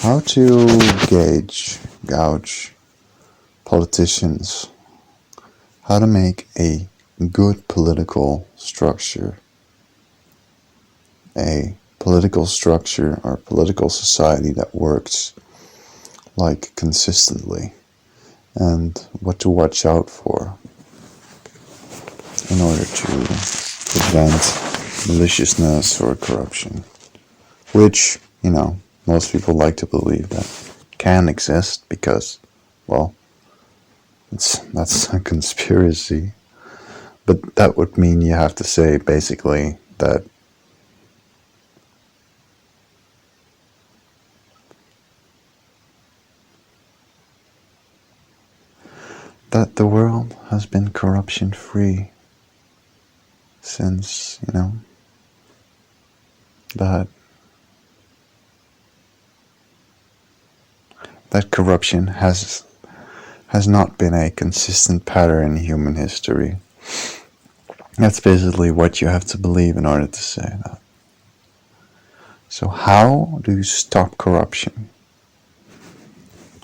How to gouge politicians. How to make a good political structure. A political structure or political society that works like consistently. And what to watch out for in order to prevent maliciousness or corruption. Which, most people like to believe that can exist because, well, that's a conspiracy. But that would mean you have to say basically that the world has been corruption free since, that corruption has not been a consistent pattern in human history. That's basically what you have to believe in order to say that. So how do you stop corruption?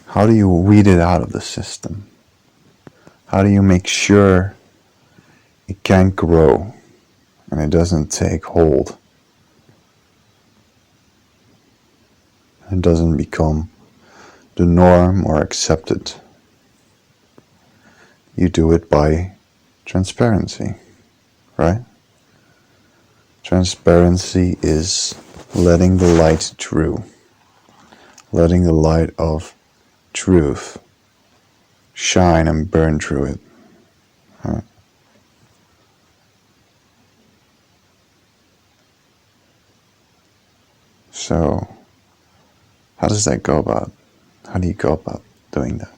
How do you weed it out of the system? How do you make sure it can't grow and it doesn't take hold? It doesn't become the norm or accepted. You do it by transparency, right? Transparency is letting the light through, letting the light of truth shine and burn through it. Right? So, how does that go about? How do you go about doing that?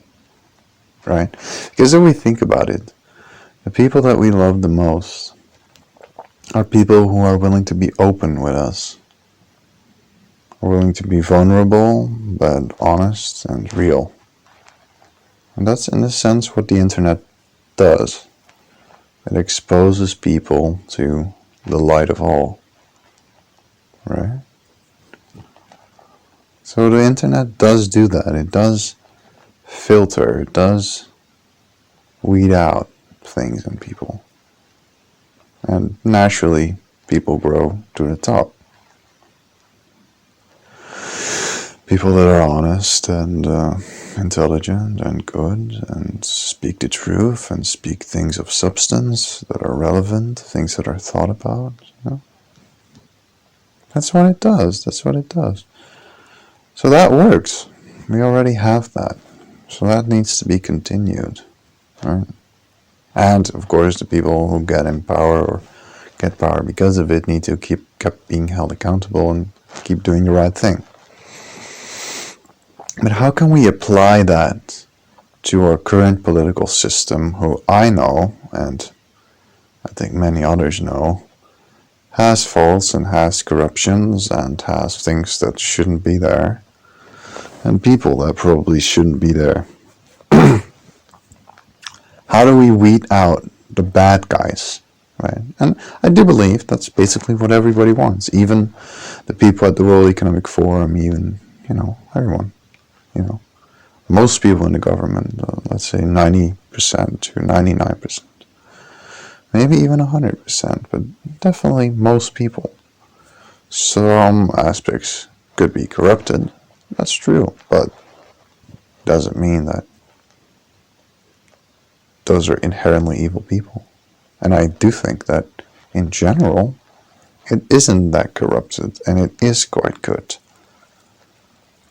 Right? Because if we think about it, the people that we love the most are people who are willing to be open with us, are willing to be vulnerable, but honest and real. And that's, in a sense, what the internet does. It exposes people to the light of all. Right? So the internet does do that. It does filter. It does weed out things in people. And naturally, people grow to the top. People that are honest and intelligent and good and speak the truth and speak things of substance that are relevant, things that are thought about. That's what it does. That's what it does. So that works. We already have that. So that needs to be continued. Right? And of course the people who get in power or get power because of it need to keep being held accountable and keep doing the right thing. But how can we apply that to our current political system, who I know, and I think many others know, has faults and has corruptions and has things that shouldn't be there, and people that probably shouldn't be there? How do we weed out the bad guys? Right? And I do believe that's basically what everybody wants. Even the people at the World Economic Forum, even, everyone. Most people in the government, let's say 90% to 99%, maybe even 100%, but definitely most people. Some aspects could be corrupted, that's true, but doesn't mean that those are inherently evil people. And I do think that, in general, it isn't that corrupted, and it is quite good.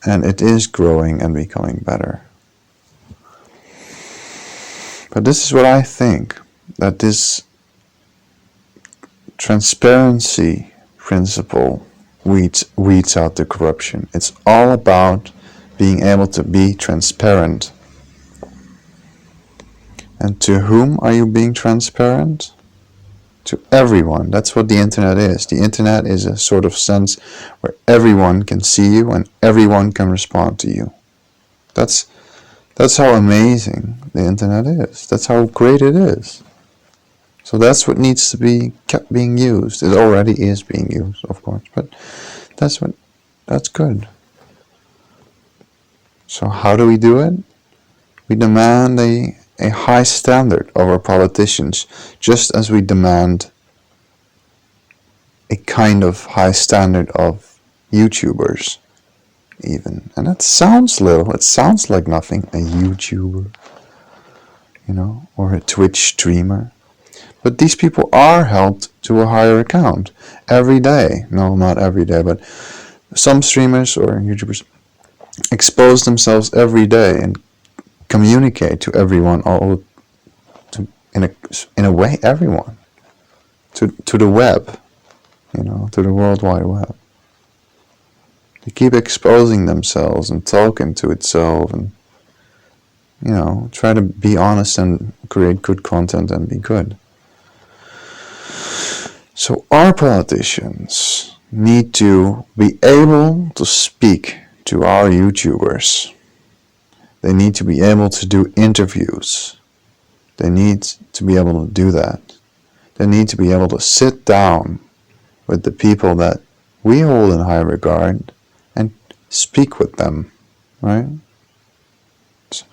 And it is growing and becoming better. But this is what I think, that this transparency principle weeds out the corruption. It's all about being able to be transparent. And to whom are you being transparent? To everyone. That's what the internet is. The internet is a sort of sense where everyone can see you and everyone can respond to you. That's how amazing the internet is. That's how great it is. So that's what needs to be kept being used. It already is being used, of course, but that's good. So how do we do it? We demand a high standard of our politicians, just as we demand a kind of high standard of YouTubers, even. And it sounds little, it sounds like nothing, a YouTuber, or a Twitch streamer. But these people are held to a higher account every day. No, not every day, but some streamers or YouTubers expose themselves every day and communicate to everyone, in a way, everyone, to the web, to the World Wide Web. They keep exposing themselves and talking to itself and, try to be honest and create good content and be good. So our politicians need to be able to speak to our YouTubers. They need to be able to do interviews. They need to be able to do that. They need to be able to sit down with the people that we hold in high regard and speak with them, right? It's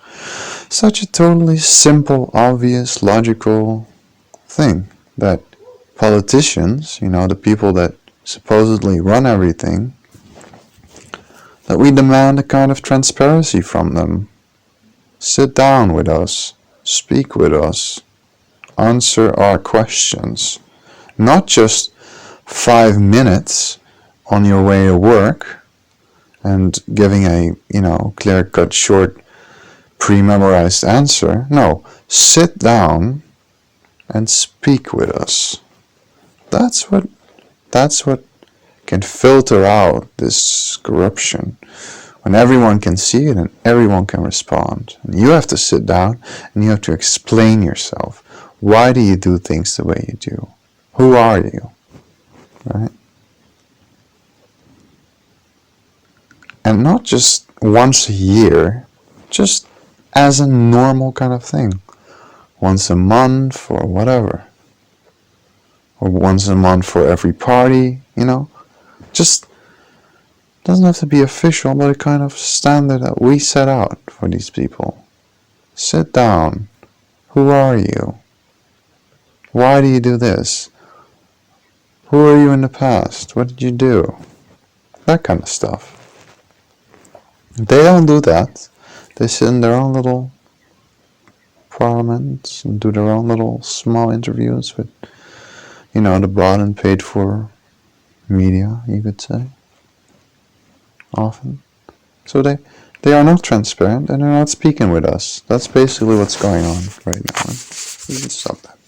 such a totally simple, obvious, logical thing that politicians, the people that supposedly run everything, that we demand a kind of transparency from them. Sit down with us, speak with us, answer our questions. Not just 5 minutes on your way to work and giving a, clear-cut, short, pre-memorized answer. No, sit down and speak with us. That's what can filter out this corruption. When everyone can see it and everyone can respond. And you have to sit down and you have to explain yourself. Why do you do things the way you do? Who are you? Right? And not just once a year, just as a normal kind of thing. Once a month or whatever. Or once a month for every party, Just doesn't have to be official, but a kind of standard that we set out for these people. Sit down. Who are you? Why do you do this? Who are you in the past? What did you do? That kind of stuff. They don't do that. They sit in their own little parliaments and do their own little small interviews with, the bought and paid for media, you could say. Often. So they are not transparent and they're not speaking with us. That's basically what's going on right now. We can stop that.